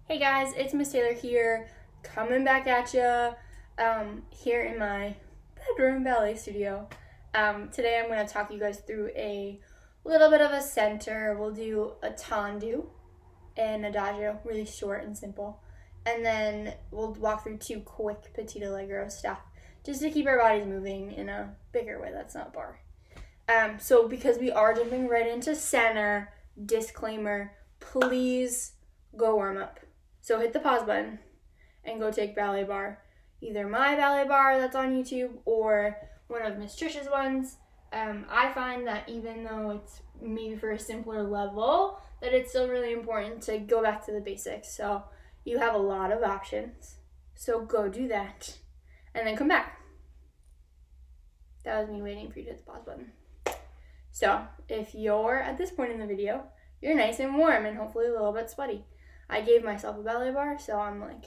Hey guys, it's Miss Taylor here, coming back at ya, here in my bedroom ballet studio. Today I'm going to talk you guys through a little bit of a center. We'll do a tendu and adagio, really short and simple. And then we'll walk through two quick petite allegro stuff, just to keep our bodies moving in a bigger way that's not barre. So because we are jumping right into center, disclaimer, please go warm up. So hit the pause button and go take ballet barre. Either my ballet barre that's on YouTube or one of Miss Trish's ones. I find that even though it's maybe for a simpler level, that it's still really important to go back to the basics. So you have a lot of options. So go do that and then come back. That was me waiting for you to hit the pause button. So if you're at this point in the video, you're nice and warm and hopefully a little bit sweaty. I gave myself a ballet barre, so I'm like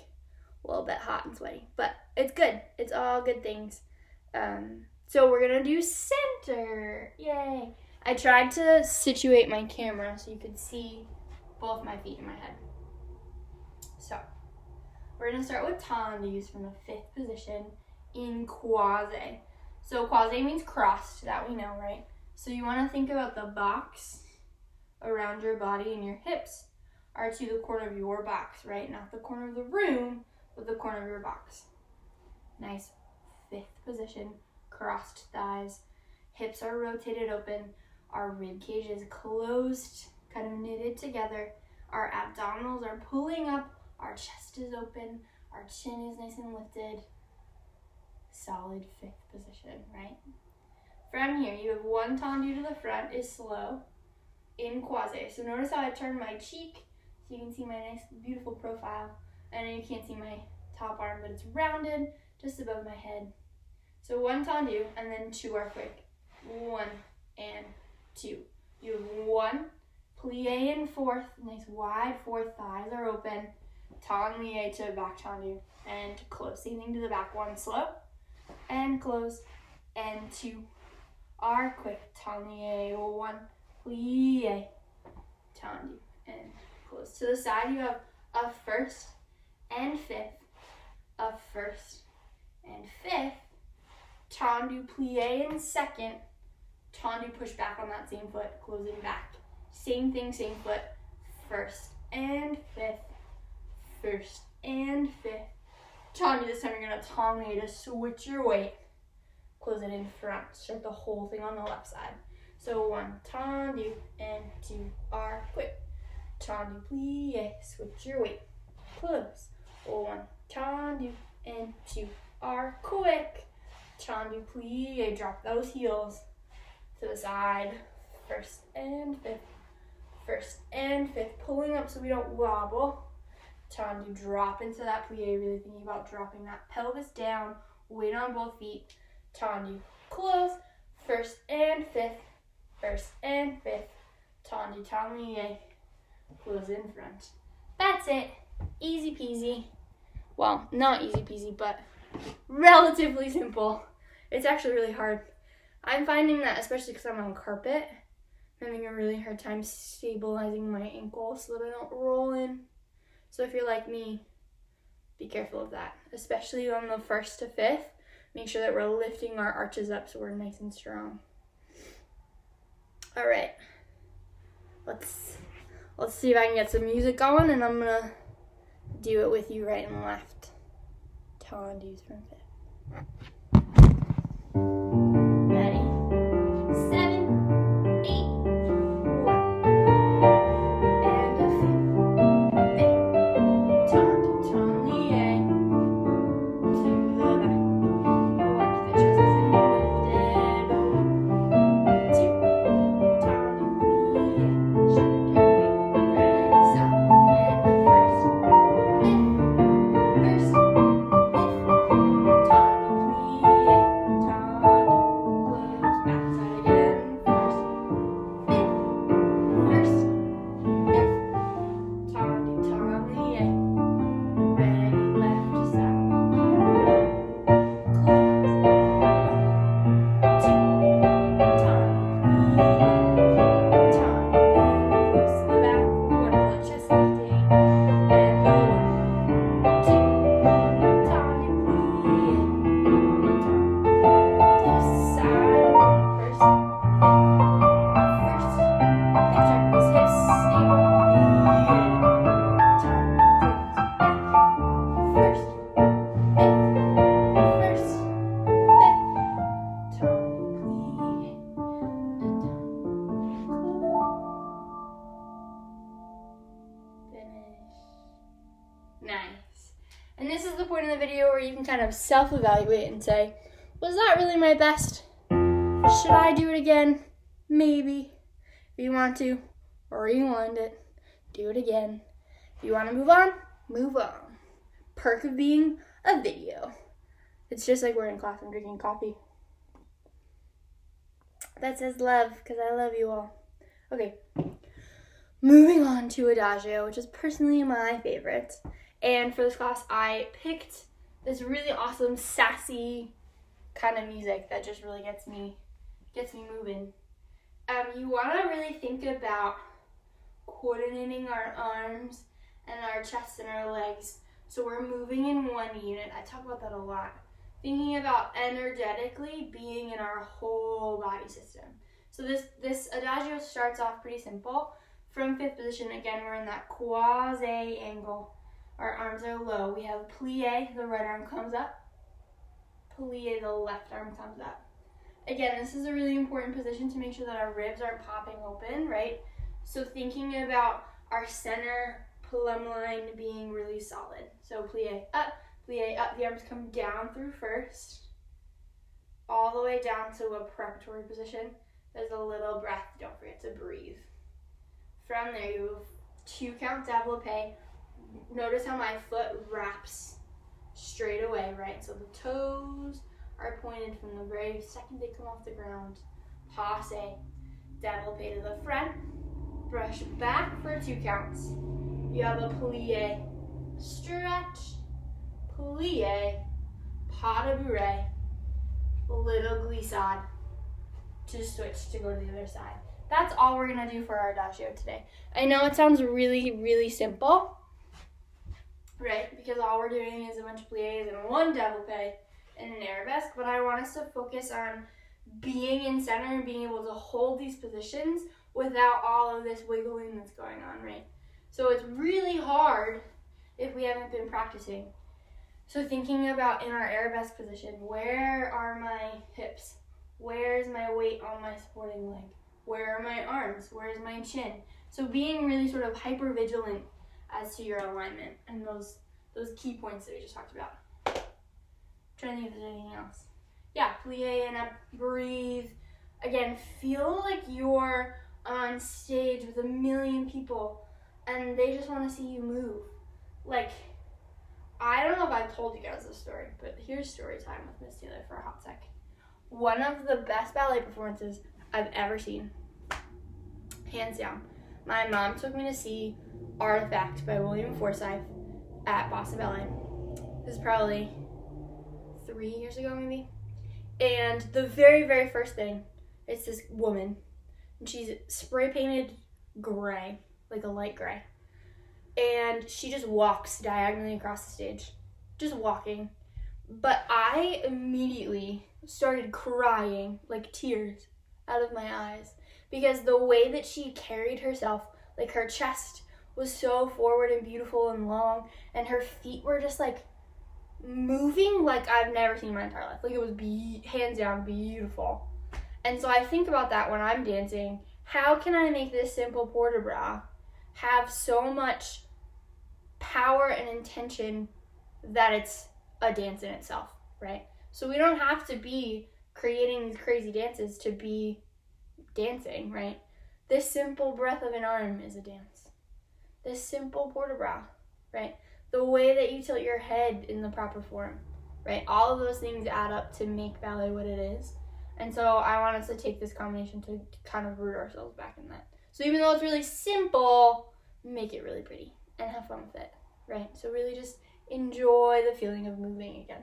a little bit hot and sweaty, but it's good. It's all good things. So we're gonna do center. Yay! I tried to situate my camera so you could see both my feet and my head. So we're gonna start with tendus from the fifth position in croisé. So croisé means crossed, that we know, right? So you wanna think about the box around your body and your hips are to the corner of your box, right? Not the corner of the room, but the corner of your box. Nice fifth position, crossed thighs. Hips are rotated open. Our rib cage is closed, kind of knitted together. Our abdominals are pulling up. Our chest is open. Our chin is nice and lifted. Solid fifth position, right? From here, you have one tendu to the front is slow in croisé. So notice how I turn my cheek so you can see my nice, beautiful profile. I know you can't see my top arm, but it's rounded just above my head. So one tendu, and then two are quick. One and two. You have one, plie in fourth, nice wide fourth, thighs are open. Tendu to back tendu, and close. Same thing to the back. One slow, and close, and two are quick. Tendu, one, plie, tendu, and close. To the side, you have a first and fifth, a first and fifth, tendu plie in second, tendu push back on that same foot, closing back. Same thing, same foot, first and fifth, first and fifth. Tendu, this time you're going to tendu to switch your weight, close it in front, start the whole thing on the left side. So one, tendu, and two are quick. Tendu, plie, switch your weight, close. One, tendu, and two are quick. Tendu, plie, drop those heels to the side. First and fifth, pulling up so we don't wobble. Tendu, drop into that plie, really thinking about dropping that pelvis down, weight on both feet. Tendu, close, first and fifth, tendu, tendu, close in front. That's it. Easy peasy. Well, not easy peasy, but relatively simple. It's actually really hard. I'm finding that, especially because I'm on carpet, I'm having a really hard time stabilizing my ankles so that I don't roll in. So if you're like me, be careful of that. Especially on the first to fifth. Make sure that we're lifting our arches up so we're nice and strong. All right. Let's see if I can get some music going, and I'm gonna do it with you right and left. Tendus from fifth. Ready? 7, 8, 1, and a fifth. Tendu, tendu, to the back. One, keep the chest nice and lifted. Two, tendu, plie, shift your weight. Ready, stop. And the first, fifth, tendu, plie, Nice. And this is the point of the video where you can kind of self-evaluate and say, was that really my best? Should I do it again? Maybe. If you want to, rewind it. Do it again. If you want to move on, move on. Perk of being a video. It's just like we're in class and drinking coffee. That says love, because I love you all. Okay. Moving on to Adagio, which is personally my favorite. And for this class, I picked this really awesome, sassy kind of music that just really gets me moving. You want to really think about coordinating our arms and our chest and our legs so we're moving in one unit. I talk about that a lot. Thinking about energetically being in our whole body system. So this Adagio starts off pretty simple. From fifth position, again, we're in that quasi angle. Our arms are low. We have plie, the right arm comes up. Plie, the left arm comes up. Again, this is a really important position to make sure that our ribs aren't popping open, right? So thinking about our center plumb line being really solid. So plie up, the arms come down through first, all the way down to a preparatory position. There's a little breath, don't forget to breathe. From there, you have 2 count développé. Notice how my foot wraps straight away, right? So the toes are pointed from the very second they come off the ground. Passe, développé to the front, brush back for 2 counts. You have a plie, stretch, plie, pas de bourrée, little glissade to switch to go to the other side. That's all we're gonna do for our Adagio today. I know it sounds really, really simple, right? Because all we're doing is a bunch of pliés and 1 développé and an arabesque, but I want us to focus on being in center and being able to hold these positions without all of this wiggling that's going on, right? So it's really hard if we haven't been practicing. So thinking about in our arabesque position, where are my hips? Where's my weight on my supporting leg? Where are my arms? Where's my chin? So being really sort of hyper vigilant as to your alignment and those key points that we just talked about. Trying to think if there's anything else. Yeah, plie and up, breathe. Again, feel like you're on stage with 1 million people and they just want to see you move. Like, I don't know if I've told you guys this story, but here's story time with Miss Taylor for a hot sec. One of the best ballet performances I've ever seen, hands down. My mom took me to see Artifact by William Forsythe at Boston Ballet. This is probably 3 years ago, maybe. And the very, very first thing, it's this woman, and she's spray painted gray, like a light gray. And she just walks diagonally across the stage, just walking. But I immediately started crying, like tears out of my eyes, because the way that she carried herself, like her chest was so forward and beautiful and long, and her feet were just like moving like I've never seen in my entire life. Like it was hands down beautiful. And so I think about that when I'm dancing. How can I make this simple port de bras have so much power and intention that it's a dance in itself, right? So we don't have to be creating these crazy dances to be dancing, right? This simple breath of an arm is a dance. This simple port de bras, right? The way that you tilt your head in the proper form, right? All of those things add up to make ballet what it is. And so I want us to take this combination to kind of root ourselves back in that. So even though it's really simple, make it really pretty and have fun with it, right? So really just enjoy the feeling of moving again.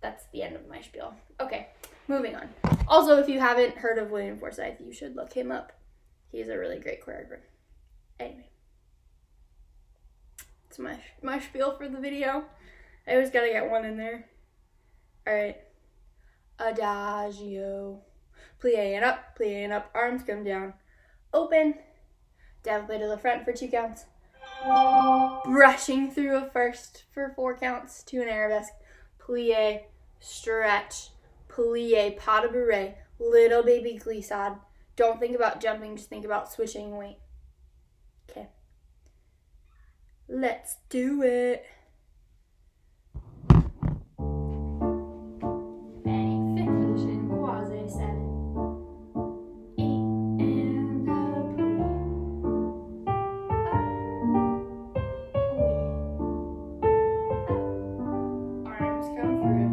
That's the end of my spiel. Okay, moving on. Also, if you haven't heard of William Forsythe, you should look him up. He's a really great choreographer. Anyway. It's my spiel for the video. I always gotta get one in there. Alright. Adagio. Plie and up, arms come down. Open. Développé to the front for 2 counts. Brushing through a first for 4 counts to an arabesque. Plie, stretch, plie, pas de bourrée, little baby glissade. Don't think about jumping, just think about switching weight. Okay. Let's do it. Fanny, fifth position, quasi 7. 8 and pulley. Up, pulley. Arms come through.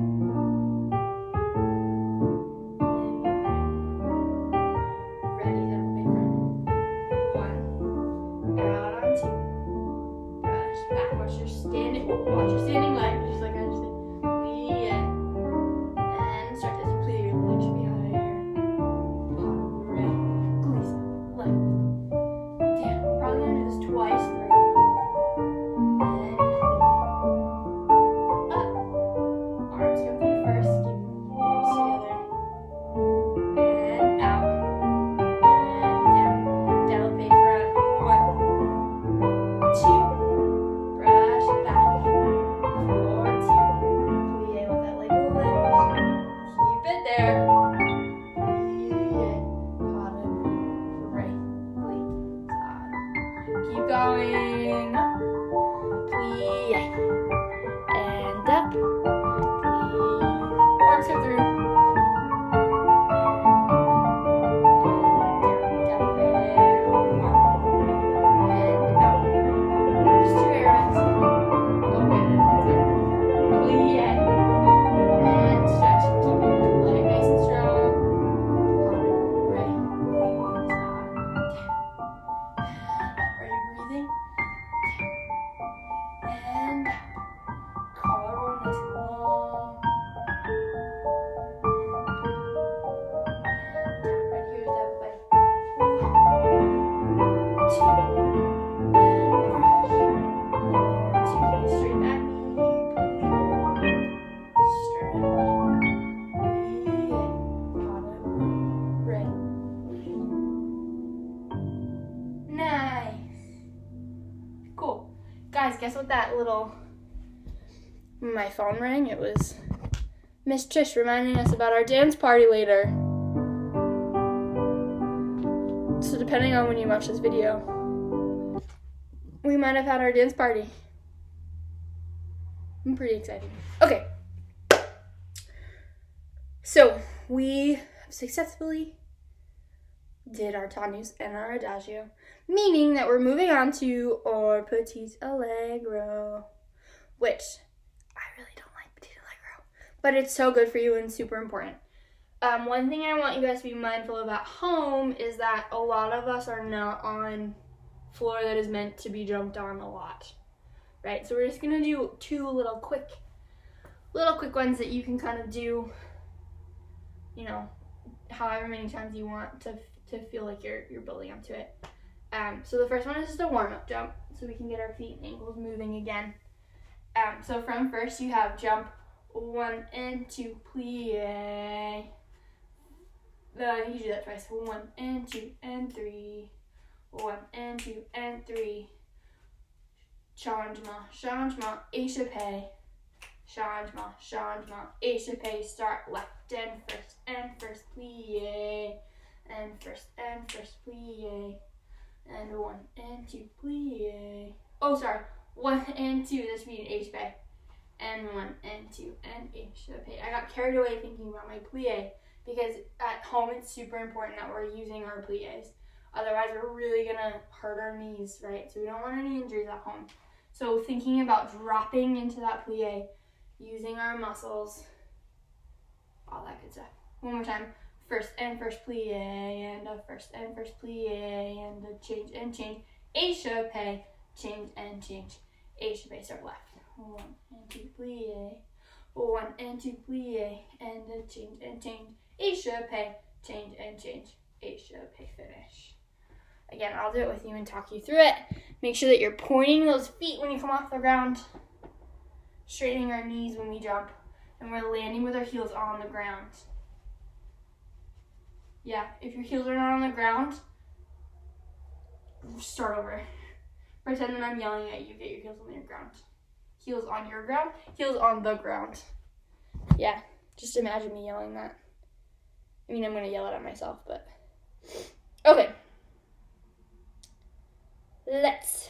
Ready, double big front. 1. Out on 2. Brush back. Watch your standing leg, just like I just did. Plie. And start as you plie. Your leg should be higher. Bottom right. Glisse. Left. Down. Probably gonna do this twice through. And plie. Up. Arms come through first. Keep your hips together. And out. And down. Double front. 1, 2. Brush back. 4, 2. Plie. Let that leg lift. Keep it there. Plie. Bottom right. Plie. Side. Keep going. Plie. And up. Plie. Arms come through. Guys, guess what that little, my phone rang. It was Miss Trish reminding us about our dance party later. So depending on when you watch this video, we might have had our dance party. I'm pretty excited. Okay. So we have successfully did our Tendus and our Adagio, meaning that we're moving on to our petite allegro, which I really don't like petite allegro, but it's so good for you and super important. One thing I want you guys to be mindful of at home is that a lot of us are not on floor that is meant to be jumped on a lot, right? So we're just gonna do two little quick ones that you can kind of do, you know, however many times you want to feel like you're building up to it. So the first one is just a warm-up jump, so we can get our feet and ankles moving again. So from first, you have jump 1 and 2, plie. You do that twice. 1 and 2 and 3. 1 and 2 and 3. Changement, changement, échappé. Changement, changement, échappé. Start left and first, plie. And first, plie. And 1 and 2, plie. Oh, sorry. 1 and 2, this would be an échappé. And 1 and 2 and échappé. I got carried away thinking about my plie because at home it's super important that we're using our plies. Otherwise, we're really gonna hurt our knees, right? So we don't want any injuries at home. So thinking about dropping into that plie, using our muscles, all that good stuff. One more time. First plie, and a first plie, and a change, échappé, change, échappé, start left. 1 and 2, plie, 1 and 2, plie, and a change, échappé, change, échappé, finish. Again, I'll do it with you and talk you through it. Make sure that you're pointing those feet when you come off the ground, straightening our knees when we jump, and we're landing with our heels on the ground. Yeah, if your heels are not on the ground, start over. Pretend that I'm yelling at you, get your heels on your ground. Heels on your ground, heels on the ground. Yeah, just imagine me yelling that. I mean, I'm going to yell it at myself, but... Okay. Let's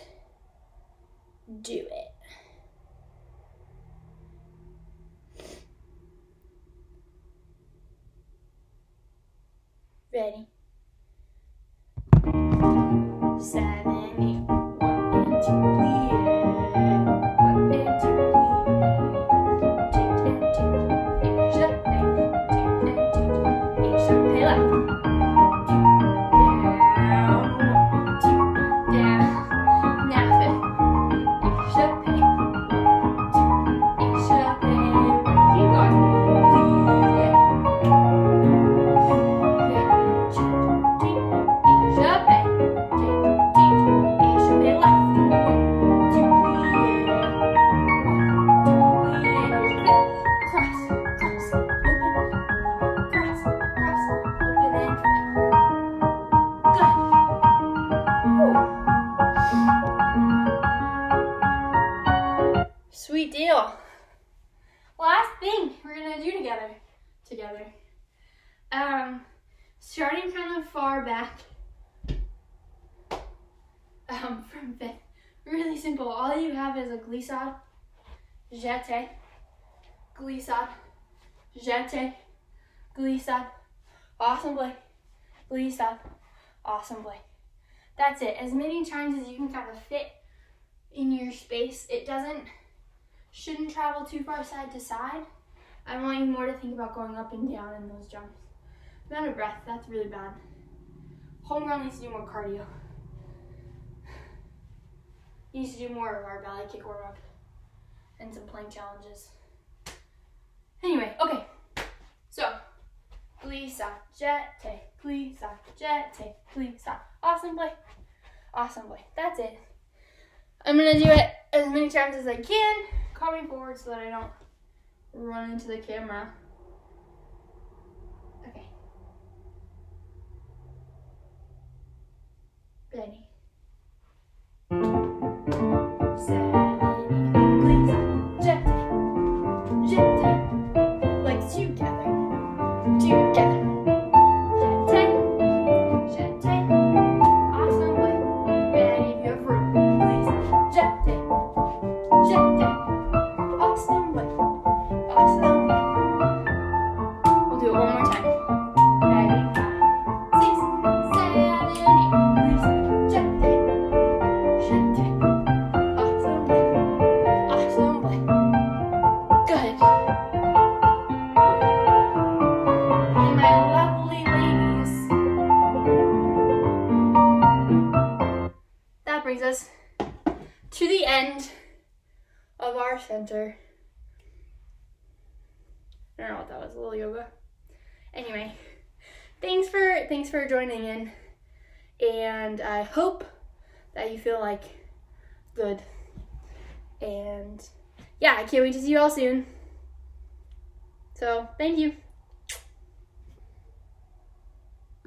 do it. Ready? 7, 8. 1 and 2, plie. 1 and 2, plie. Tit and tit. Et je fais. Tit and tit. Et je fais left. Down. 1, 2, down. Now fit. Et je fais. Et je fais. Keep going. Plie. Sweet deal. Last thing we're gonna do together. Starting kind of far back from fifth. Really simple. All you have is a glissade, jeté, glissade, jeté, glissade, assemblée, glissade, assemblée. That's it. As many times as you can kind of fit in your space. It shouldn't travel too far side to side. I want you more to think about going up and down in those jumps. I'm out of breath. That's really bad. Homegirl needs to do more cardio. Needs to do more of our ballet kick warm-up and some plank challenges. Anyway, okay. So, glissade, jeté, glissade, jeté, glissade, assemblée, assemblée. That's it. I'm gonna do it as many times as I can. Coming forward so that I don't run into the camera. Okay. Ready? 7, 8, glissade, jeté, jeté. Legs together, together. Jeté, jeté, assemblée. Ready if you have room. Glissade, jeté, jeté, assemblée, assemblée. We'll do it one more time. Ready? 5, 6, 7, 8. Glissade, jeté, jeté, assemblée, assemblée. Good. And my lovely ladies. That brings us to the end of our center. I don't know what that was, a little yoga. Anyway, thanks for joining in, and I hope that you feel like good. And yeah, I can't wait to see you all soon. So, thank you.